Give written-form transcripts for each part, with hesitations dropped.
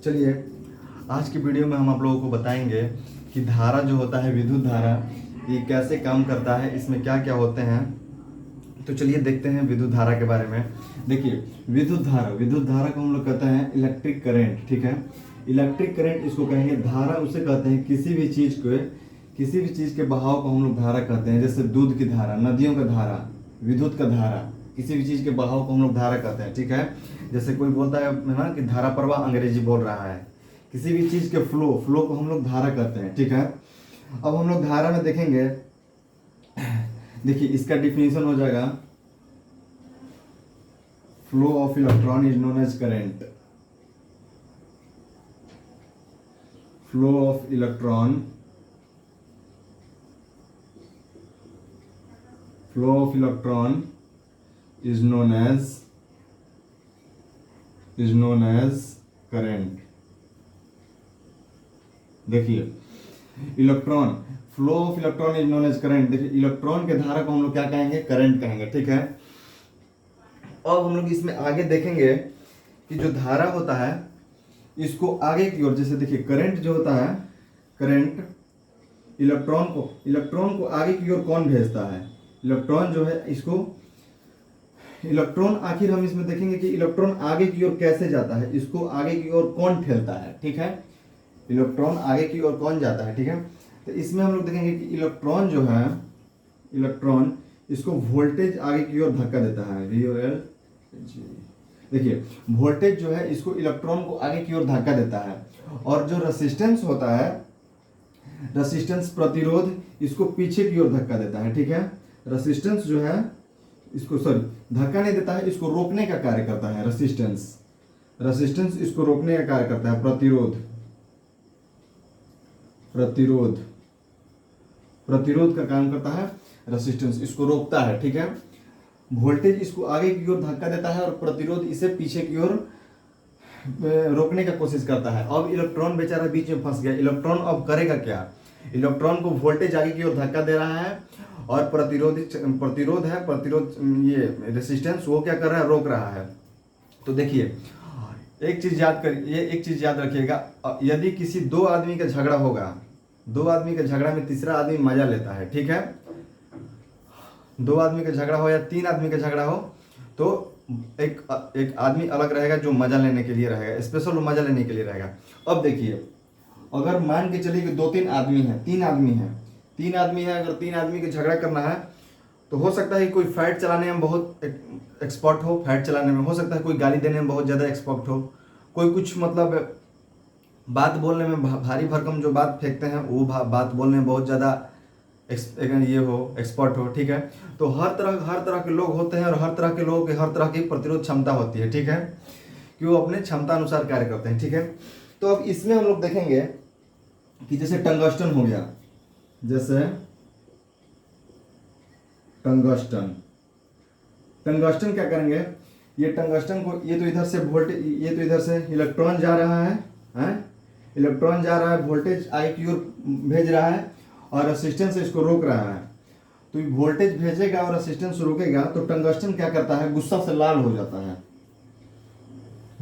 चलिए आज की वीडियो में हम आप लोगों को बताएंगे कि धारा जो होता है, विद्युत धारा, ये कैसे काम करता है, इसमें क्या क्या होते हैं। तो चलिए देखते हैं विद्युत धारा के बारे में। देखिए विद्युत धारा को हम लोग कहते हैं इलेक्ट्रिक करंट। ठीक है, इलेक्ट्रिक करंट इसको कहेंगे। धारा उसे कहते हैं किसी भी चीज के बहाव को हम लोग धारा कहते हैं। जैसे दूध की धारा, नदियों का धारा, विद्युत का धारा, किसी भी चीज के बहाव को हम लोग धारा कहते हैं। ठीक है, जैसे कोई बोलता है ना कि धारा प्रवाह, अंग्रेजी बोल रहा है। किसी भी चीज के फ्लो को हम लोग धारा कहते हैं। ठीक है, अब हम लोग धारा में देखेंगे। देखिए इसका डिफिनीशन हो जाएगा, flow of electron is known as current. फ्लो ऑफ इलेक्ट्रॉन is known as current। देखिए electron, flow of electron is known as current. देखिए इलेक्ट्रॉन के धारा को हम लोग क्या कहेंगे? करंट कहेंगे। ठीक है, अब हम लोग इसमें आगे देखेंगे कि जो धारा होता है इसको आगे की ओर, जैसे देखिए करंट जो होता है, करंट इलेक्ट्रॉन को आगे की ओर कौन भेजता है? इलेक्ट्रॉन जो है इसको, इलेक्ट्रॉन आखिर हम इसमें देखेंगे कि इलेक्ट्रॉन आगे की ओर कैसे जाता है, इसको आगे की ओर कौन ठेलता है। ठीक है, इलेक्ट्रॉन आगे की ओर कौन जाता है। ठीक है, तो इसमें हम लोग देखेंगे कि इलेक्ट्रॉन जो है, इलेक्ट्रॉन इसको वोल्टेज आगे की ओर धक्का देता है। देखिए वोल्टेज जो है इसको इलेक्ट्रॉन को आगे की ओर धक्का देता है, और जो रेसिस्टेंस होता है, रेसिस्टेंस प्रतिरोध, इसको पीछे की ओर धक्का देता है। ठीक है, रेसिस्टेंस जो है इसको धक्का नहीं देता है, इसको रोकने का कार्य करता है। रेसिस्टेंस इसको रोकने का कार्य करता है। प्रतिरोध का काम करता है रेसिस्टेंस, इसको रोकता है। ठीक है, वोल्टेज इसको आगे की ओर धक्का देता है और प्रतिरोध इसे पीछे की ओर रोकने का कोशिश करता है। अब इलेक्ट्रॉन बेचारा बीच में फंस गया। इलेक्ट्रॉन अब करेगा क्या? इलेक्ट्रॉन को वोल्टेज आगे की ओर धक्का दे रहा है, और प्रतिरोध ये रेसिस्टेंस वो क्या कर रहा है? रोक रहा है। तो देखिए एक चीज याद रखिएगा, यदि किसी दो आदमी का झगड़ा होगा, दो आदमी के झगड़ा में तीसरा आदमी मजा लेता है। ठीक है, दो आदमी का झगड़ा हो या तीन आदमी का झगड़ा हो, तो एक आदमी अलग रहेगा जो मजा लेने के लिए रहेगा, स्पेशल मजा लेने के लिए रहेगा। अब देखिए अगर मान के चलिए कि तीन आदमी है, अगर तीन आदमी के झगड़ा करना है, तो हो सकता है कि कोई फाइट चलाने में बहुत एक्सपर्ट हो, फाइट चलाने में, हो सकता है कोई गाली देने में बहुत ज़्यादा एक्सपर्ट हो, कोई कुछ मतलब बात बोलने में भारी भरकम जो बात फेंकते हैं वो बात बोलने में बहुत ज़्यादा एक्सपर्ट हो। ठीक है, तो हर तरह के लोग होते हैं, और हर तरह के लोगों के हर तरह की प्रतिरोध क्षमता होती है। ठीक है, कि वो अपने क्षमता अनुसार कार्य करते हैं। ठीक है, तो अब इसमें हम लोग देखेंगे कि जैसे टंगस्टन हो गया, जैसे टंगस्टन क्या करेंगे? ये टंगस्टन को, ये तो इधर से वोल्टेज, ये तो इधर से इलेक्ट्रॉन जा रहा है, इलेक्ट्रॉन जा रहा है, वोल्टेज आगे की ओर भेज रहा है, और रेसिस्टेंस इसको रोक रहा है। तो वोल्टेज भेजेगा और रेसिस्टेंस रोकेगा, तो टंगस्टन क्या करता है? गुस्सा से लाल हो जाता है,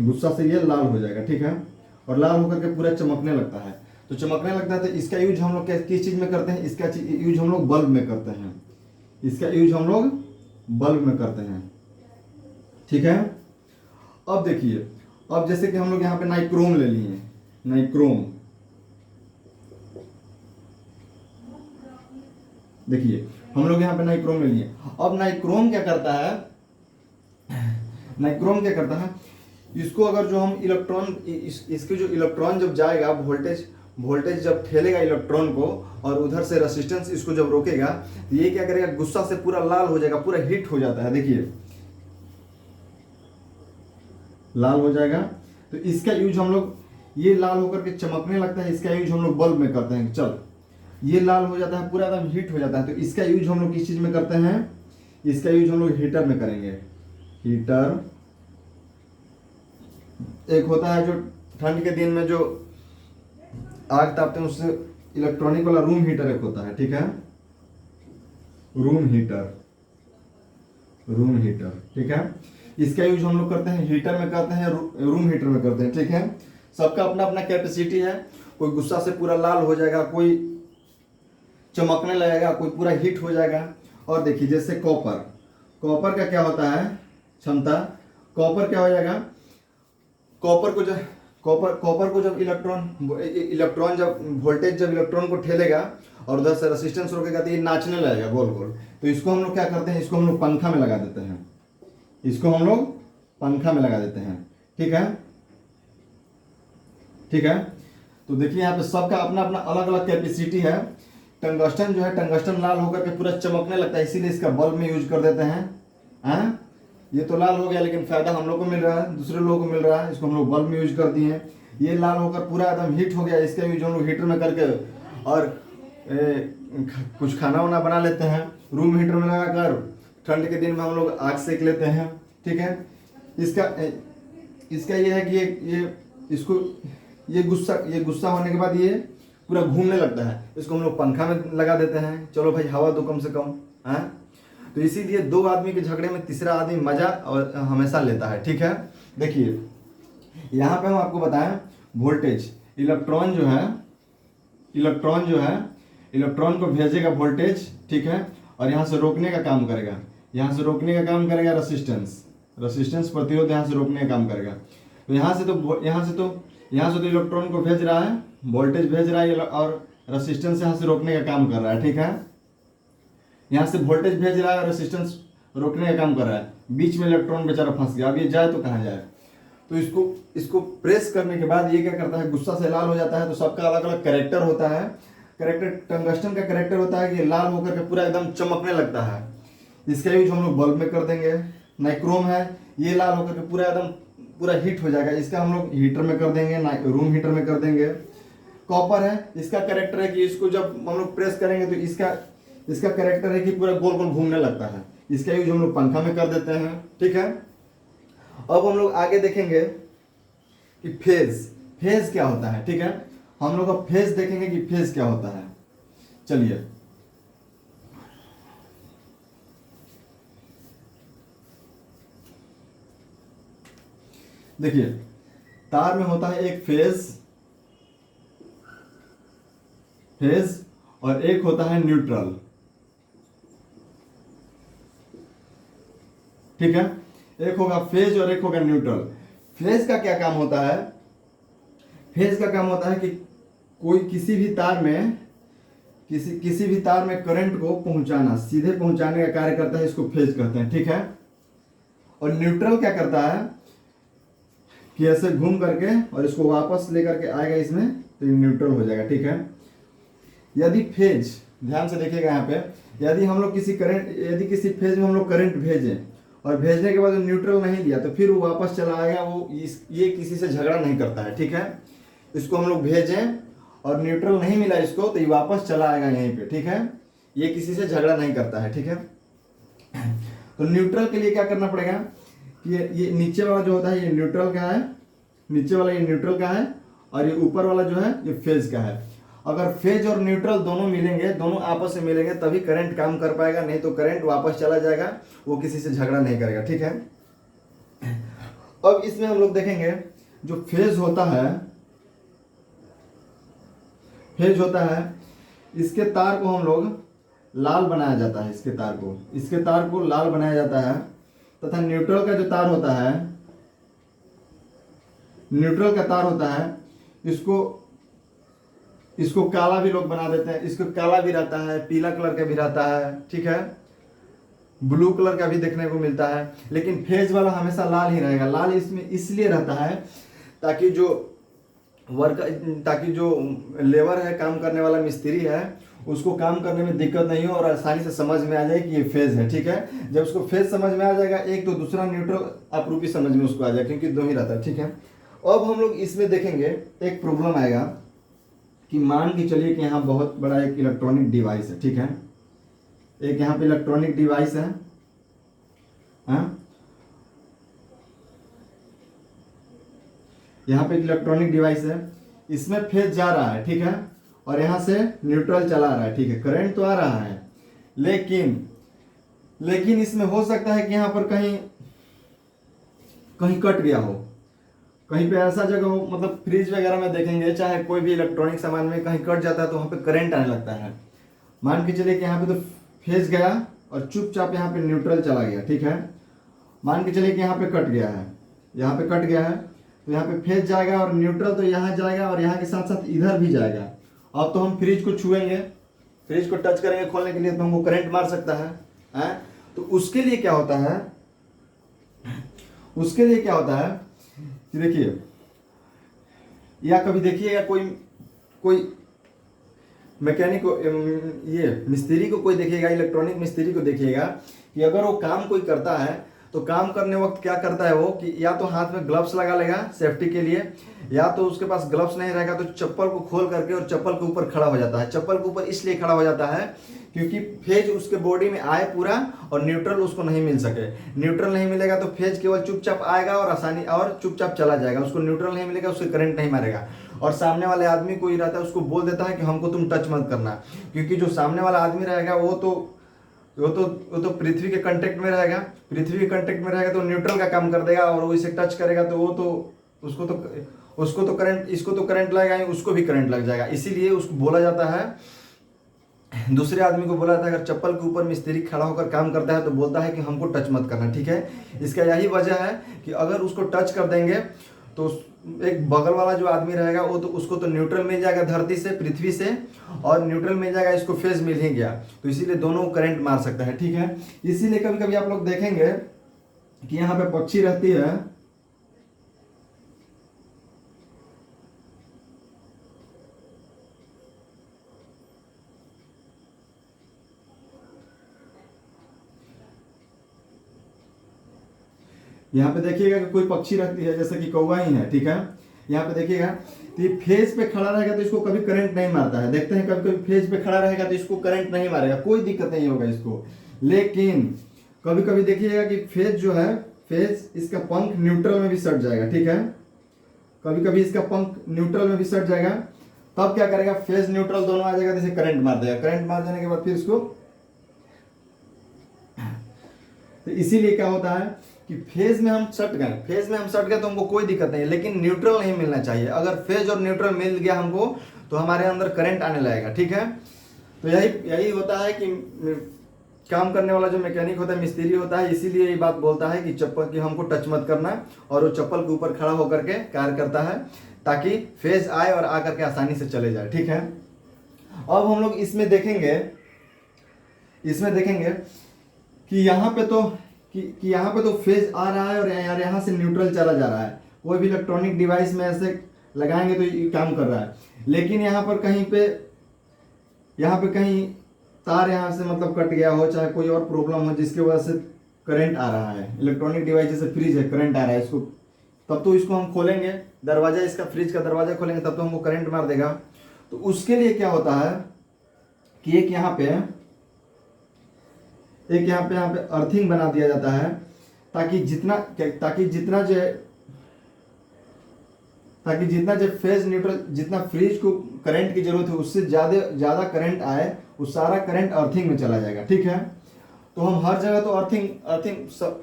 गुस्सा से ये लाल हो जाएगा। ठीक है, और लाल होकर के पूरा चमकने लगता है। तो चमकने लगता है तो इसका यूज हम लोग किस चीज में करते हैं? इसका यूज हम लोग बल्ब में करते हैं। ठीक है, अब देखिए, अब जैसे कि हम लोग यहाँ पे नाइक्रोम ले लिए, देखिए हम लोग यहाँ पे नाइक्रोम ले लिए। अब नाइक्रोम क्या करता है? इसको अगर जो हम इलेक्ट्रॉन, इसके जो इलेक्ट्रॉन जब जाएगा, वोल्टेज जब ठेलेगा इलेक्ट्रॉन को, और उधर से रेसिस्टेंस इसको जब रोकेगा, तो ये क्या करेगा? गुस्सा से पूरा लाल हो जाएगा, पूरा हीट हो जाता है। देखिए लाल हो जाएगा, तो इसका यूज हम लोग, ये लाल होकर के चमकने लगता है, इसका यूज हम लोग बल्ब में करते हैं। चल ये लाल हो जाता है, पूरा एकदम हीट हो जाता है, तो इसका यूज हम लोग किस चीज में करते हैं? इसका यूज हम लोग हीटर में करेंगे। हीटर एक होता है जो ठंड के दिन में जो आग तापते हैं, उससे इलेक्ट्रॉनिक वाला रूम हीटर एक होता है। ठीक है, रूम हीटर। ठीक है, इसका यूज हम लोग करते हैं हीटर में करते हैं, रूम हीटर में करते हैं। ठीक है, सबका अपना अपना कैपेसिटी है। कोई गुस्सा से पूरा लाल हो जाएगा, कोई चमकने लगेगा, कोई पूरा हिट हो जाएगा। और देखिए जैसे कॉपर, कॉपर का क्या होता है क्षमता, कॉपर क्या हो जाएगा, कॉपर को जब इलेक्ट्रॉन जब वोल्टेज जब इलेक्ट्रॉन को ठेलेगा और उधर से रेसिस्टेंस रोकेगा तो ये नाचने लगेगा गोल गोल। तो इसको हम लोग क्या करते हैं, इसको हम लोग पंखा में लगा देते हैं, इसको हम लोग पंखा में लगा देते हैं। ठीक है, ठीक है। तो देखिए यहाँ पे सबका अपना अपना अलग अलग कैपेसिटी है। टंगस्टन जो है, टंगस्टन लाल होकर के पूरा चमकने लगता है, इसीलिए इसका बल्ब में यूज कर देते हैं। ये तो लाल हो गया, लेकिन फायदा हम लोग को मिल रहा है, दूसरे लोगों को मिल रहा है, इसको हम लोग बल्ब में यूज करती हैं। ये लाल होकर पूरा एकदम हीट हो गया, इसका यूज हम लोग हीटर में करके और कुछ खाना वाना बना लेते हैं, रूम हीटर में लगाकर ठंड के दिन में हम लोग आग सेक लेते हैं। ठीक है, इसका ये है कि ये गुस्सा होने के बाद ये पूरा घूमने लगता है, इसको हम लोग पंखा में लगा देते हैं, चलो भाई हवा दो कम से कम। तो इसीलिए दो आदमी के झगड़े में तीसरा आदमी मजा और हमेशा लेता है। ठीक है, देखिए यहाँ पे हम आपको बताएं वोल्टेज, इलेक्ट्रॉन जो है इलेक्ट्रॉन को भेजेगा वोल्टेज, ठीक है, और यहाँ से रोकने का काम करेगा, यहाँ से रोकने का काम करेगा रेसिस्टेंस प्रतिरोध यहाँ से रोकने का काम करेगा। तो यहाँ से तो इलेक्ट्रॉन को भेज रहा है, वोल्टेज भेज रहा है और रेसिस्टेंस यहाँ से रोकने का काम कर रहा है। ठीक है, यहाँ से वोल्टेज भेज रहा है और रेसिस्टेंस रोकने का काम कर रहा है, बीच में इलेक्ट्रॉन बेचारा फंस गया, अब ये जाए तो कहाँ जाए। तो इसको प्रेस करने के बाद ये क्या करता है, गुस्सा से लाल हो जाता है। तो सबका अलग अलग कैरेक्टर होता है। टंगस्टन का कैरेक्टर होता है कि लाल होकर के पूरा एकदम चमकने लगता है, इसका यूज हम लोग बल्ब में कर देंगे। नाइक्रोम है, ये लाल होकर के पूरा हीट हो जाएगा, इसका हम लोग हीटर में कर देंगे, रूम हीटर में कर देंगे। कॉपर है, इसका कैरेक्टर है कि इसको जब हम लोग प्रेस करेंगे तो इसका कैरेक्टर है कि पूरा गोल गोल घूमने लगता है, इसका यूज हम लोग पंखा में कर देते हैं। ठीक है, अब हम लोग आगे देखेंगे कि फेज क्या होता है। ठीक है, हम लोग अब फेज देखेंगे कि फेज क्या होता है। चलिए देखिए, तार में होता है एक फेज और एक होता है न्यूट्रल। ठीक है, एक होगा फेज और एक होगा न्यूट्रल। फेज का क्या काम होता है, फेज का काम होता है कि कोई किसी भी तार में करंट को पहुंचाना, सीधे पहुंचाने का कार्य करता है, इसको फेज कहते हैं। ठीक है, और न्यूट्रल क्या करता है कि ऐसे घूम करके और इसको वापस लेकर के आएगा इसमें, तो ये न्यूट्रल हो जाएगा। ठीक है, यदि फेज, ध्यान से देखिएगा यहाँ पे, यदि किसी फेज में हम लोग करंट भेजें और भेजने के बाद न्यूट्रल नहीं दिया तो फिर वो वापस चला आएगा, ये किसी से झगड़ा नहीं करता है। ठीक है, इसको हम लोग भेजें और न्यूट्रल नहीं मिला इसको तो ये वापस चला आएगा यहीं पे। ठीक है, ये किसी से झगड़ा नहीं करता है। ठीक है, तो न्यूट्रल के लिए क्या करना पड़ेगा कि ये नीचे वाला जो होता है ये न्यूट्रल का है, नीचे वाला ये न्यूट्रल का है, और ये ऊपर वाला जो है ये फेज का है। अगर फेज और न्यूट्रल दोनों मिलेंगे, दोनों आपस में मिलेंगे, तभी करंट काम कर पाएगा, नहीं तो करंट वापस चला जाएगा, वो किसी से झगड़ा नहीं करेगा। ठीक है, अब इसमें हम लोग देखेंगे जो फेज होता है, इसके तार को हम लोग लाल बनाया जाता है, इसके तार को लाल बनाया जाता है, तथा न्यूट्रल का जो तार होता है, न्यूट्रल का तार होता है, इसको काला भी लोग बना देते हैं, इसको काला भी रहता है, पीला कलर का भी रहता है। ठीक है, ब्लू कलर का भी देखने को मिलता है, लेकिन फेज वाला हमेशा लाल ही रहेगा। लाल इसमें इसलिए रहता है ताकि जो लेबर है, काम करने वाला मिस्त्री है, उसको काम करने में दिक्कत नहीं हो और आसानी से समझ में आ जाए कि ये फेज है। ठीक है, जब उसको फेज समझ में आ जाएगा एक तो दूसरा न्यूट्रल अपरूपी समझ में उसको आ जाएगा, क्योंकि दो ही रहता है। ठीक है, अब हम लोग इसमें देखेंगे एक प्रॉब्लम आएगा कि मान के चलिए कि यहाँ बहुत बड़ा एक इलेक्ट्रॉनिक डिवाइस है। ठीक है, एक यहाँ पे इलेक्ट्रॉनिक डिवाइस है, यहाँ पे इलेक्ट्रॉनिक डिवाइस है, इसमें फेज जा रहा है। ठीक है, और यहाँ से न्यूट्रल चला रहा है। ठीक है, करंट तो आ रहा है, लेकिन इसमें हो सकता है कि यहाँ पर कहीं कट गया हो, कहीं पे ऐसा जगह हो, मतलब फ्रिज वगैरह में देखेंगे, चाहे कोई भी इलेक्ट्रॉनिक सामान में कहीं कट जाता है तो वहाँ पे करंट आने लगता है। मान के चलिए कि यहाँ पे तो फेज गया और चुपचाप यहाँ पे न्यूट्रल चला गया, ठीक है। मान के चलिए कि यहाँ पे कट गया है, यहाँ पे कट गया है, तो यहाँ पे फेज जाएगा और न्यूट्रल तो यहाँ जाएगा और यहाँ के साथ साथ इधर भी जाएगा। अब तो हम फ्रिज को छुएंगे, फ्रिज को टच करेंगे खोलने के लिए, तो हमको करंट मार सकता है, हैं? तो उसके लिए क्या होता है, उसके लिए क्या होता है कि देखिए, या कभी देखिएगा कोई कोई मैकेनिक को, ये मिस्त्री को कोई देखिएगा, इलेक्ट्रॉनिक मिस्त्री को देखिएगा कि अगर वो काम कोई करता है तो काम करने वक्त क्या करता है वो कि या तो हाथ में ग्लव्स लगा लेगा सेफ्टी के लिए, या तो उसके पास ग्लव्स नहीं रहेगा तो चप्पल को खोल करके और चप्पल के ऊपर खड़ा हो जाता है। चप्पल के ऊपर इसलिए खड़ा हो जाता है क्योंकि फेज उसके बॉडी में आए पूरा और न्यूट्रल उसको नहीं मिल सके। न्यूट्रल नहीं मिलेगा तो फेज केवल चुपचाप आएगा और आसानी और चुपचाप चला जाएगा, उसको न्यूट्रल नहीं मिलेगा, उसको करंट नहीं मारेगा। और सामने वाले आदमी को ही रहता है, उसको बोल देता है कि हमको तुम टच मत करना, क्योंकि जो सामने वाला आदमी रहेगा वो तो पृथ्वी के कांटेक्ट में रहेगा, पृथ्वी के कांटेक्ट में रहेगा तो न्यूट्रल का काम कर देगा, और वो इसे टच करेगा तो वो तो उसको तो करंट, इसको तो करंट लगेगा ही, उसको भी करंट लग जाएगा। इसीलिए उसको बोला जाता है, दूसरे आदमी को बोला जाता है, अगर चप्पल के ऊपर मिस्त्री खड़ा होकर काम करता है तो बोलता है कि हमको टच मत करना, ठीक है। इसका यही वजह है कि अगर उसको टच कर देंगे तो एक बगल वाला जो आदमी रहेगा वो तो उसको तो न्यूट्रल मिल जाएगा धरती से, पृथ्वी से, और न्यूट्रल मिल जाएगा, इसको फेज मिल ही गया, तो इसीलिए दोनों करंट मार सकता है, ठीक है। इसीलिए कभी कभी आप लोग देखेंगे कि यहाँ पे पक्षी रहती है, यहाँ पे देखिएगा कि कोई पक्षी रहती है जैसे कि कौवा ही है, ठीक है। यहाँ पे देखिएगा तो ये फेज पे खड़ा रहेगा तो इसको कभी करंट नहीं मारता है, देखते हैं कभी कभी फेज पे खड़ा रहेगा तो इसको करंट नहीं मारेगा, कोई दिक्कत नहीं होगा इसको। लेकिन कभी कभी देखिएगा कि फेज जो है, फेज इसका पंख न्यूट्रल में भी सट जाएगा, ठीक है। कभी कभी इसका पंख न्यूट्रल में भी सट जाएगा, तब क्या करेगा, फेज न्यूट्रल दोनों आ जाएगा, जैसे करंट मार देगा। करंट मार देने के बाद फिर इसको, तो इसीलिए क्या होता है कि फेज में हम सट गए तो हमको कोई दिक्कत नहीं है, लेकिन न्यूट्रल नहीं मिलना चाहिए। अगर फेज और न्यूट्रल मिल गया हमको तो हमारे अंदर करंट आने लगेगा, ठीक है। तो यही होता है कि काम करने वाला जो मैकेनिक होता है, मिस्त्री होता है, इसीलिए ये बात बोलता है कि चप्पल की हमको टच मत करना, और वो चप्पल के ऊपर खड़ा होकर के कार्य करता है ताकि फेज आए और आकर के आसानी से चले जाए, ठीक है। अब हम लोग इसमें देखेंगे कि यहाँ पे तो फेज आ रहा है और यहाँ से न्यूट्रल चला जा रहा है। कोई भी इलेक्ट्रॉनिक डिवाइस में ऐसे लगाएंगे तो ये काम कर रहा है, लेकिन यहाँ पर कहीं तार यहाँ से मतलब कट गया हो, चाहे कोई और प्रॉब्लम हो जिसकी वजह से करंट आ रहा है, इलेक्ट्रॉनिक डिवाइस जैसे फ्रिज है, करंट आ रहा है इसको, तब तो इसको हम खोलेंगे, दरवाजा, इसका फ्रिज का दरवाजा खोलेंगे तब तो हमको करंट मार देगा। तो उसके लिए क्या होता है कि एक यहाँ पे अर्थिंग बना दिया जाता है, ताकि जितना जो फेज न्यूट्रल, जितना फ्रिज को करंट की जरूरत है उससे ज़्यादा करंट आए, वो सारा करंट अर्थिंग में चला जाएगा, ठीक है। तो हम हर जगह तो अर्थिंग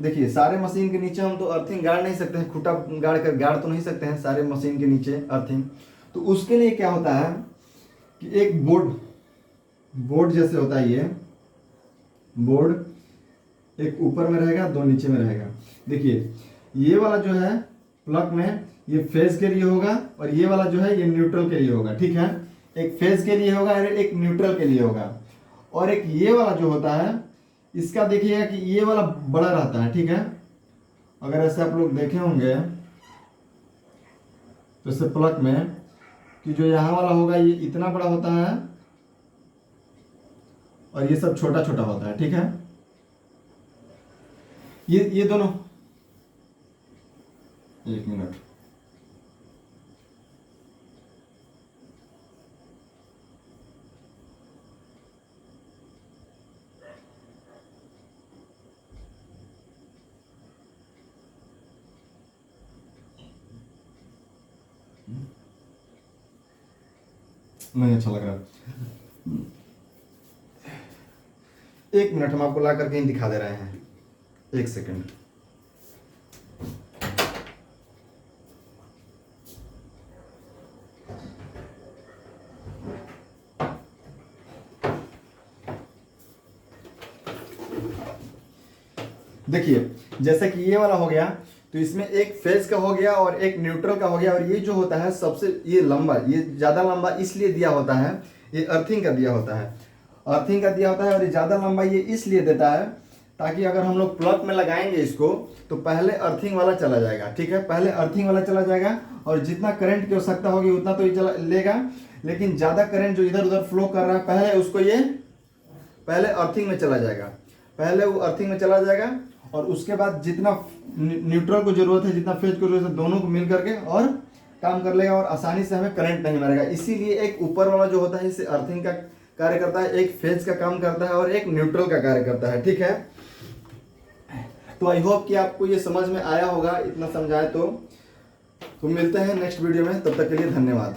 देखिए, सारे मशीन के नीचे हम तो अर्थिंग गाड़ नहीं सकते हैं, खूंटा गाड़ तो नहीं सकते हैं सारे मशीन के नीचे अर्थिंग। तो उसके लिए क्या होता है कि एक बोर्ड जैसे होता है, ये बोर्ड एक ऊपर में रहेगा, दो नीचे में रहेगा। देखिए ये वाला जो है प्लग में, ये फेज के लिए होगा, और ये वाला जो है ये न्यूट्रल के लिए होगा, ठीक है। एक फेज के लिए होगा और एक न्यूट्रल के लिए होगा। और एक ये वाला जो होता है, इसका देखिएगा कि ये वाला बड़ा रहता है, ठीक है। अगर ऐसे आप लोग देखे होंगे तो इसे प्लग में कि जो यहाँ वाला होगा ये इतना बड़ा होता है और ये सब छोटा छोटा होता है, ठीक है। ये दोनों, एक मिनट, नहीं अच्छा लग रहा। एक मिनट, हम आपको ला करके ही दिखा दे रहे हैं, एक सेकंड। देखिए जैसे कि ये वाला हो गया, तो इसमें एक फेज का हो गया और एक न्यूट्रल का हो गया, और ये जो होता है सबसे ये लंबा, ये ज़्यादा लंबा इसलिए दिया होता है, ये अर्थिंग का दिया होता है, अर्थिंग का दिया होता है। और ये ज़्यादा लंबा ये इसलिए देता है ताकि अगर हम लोग प्लग में लगाएंगे इसको तो पहले अर्थिंग वाला चला जाएगा, ठीक है, पहले अर्थिंग वाला चला जाएगा और जितना करंट की आवश्यकता होगी उतना तो ये चला लेगा, लेकिन ज़्यादा करंट जो इधर उधर फ्लो कर रहा है पहले उसको ये पहले अर्थिंग में चला जाएगा, पहले वो अर्थिंग में चला जाएगा और उसके बाद जितना न्यूट्रल को जरूरत है, जितना फेज को जरूरत है, दोनों को मिल करके और काम कर लेगा और आसानी से हमें करंट नहीं मारेगा। इसीलिए एक ऊपर वाला जो होता है इससे अर्थिंग का कार्य करता है, एक फेज का काम करता है और एक न्यूट्रल का कार्य करता है, ठीक है। तो आई होप कि आपको ये समझ में आया होगा, इतना समझाए तो मिलते हैं नेक्स्ट वीडियो में, तब तक के लिए धन्यवाद।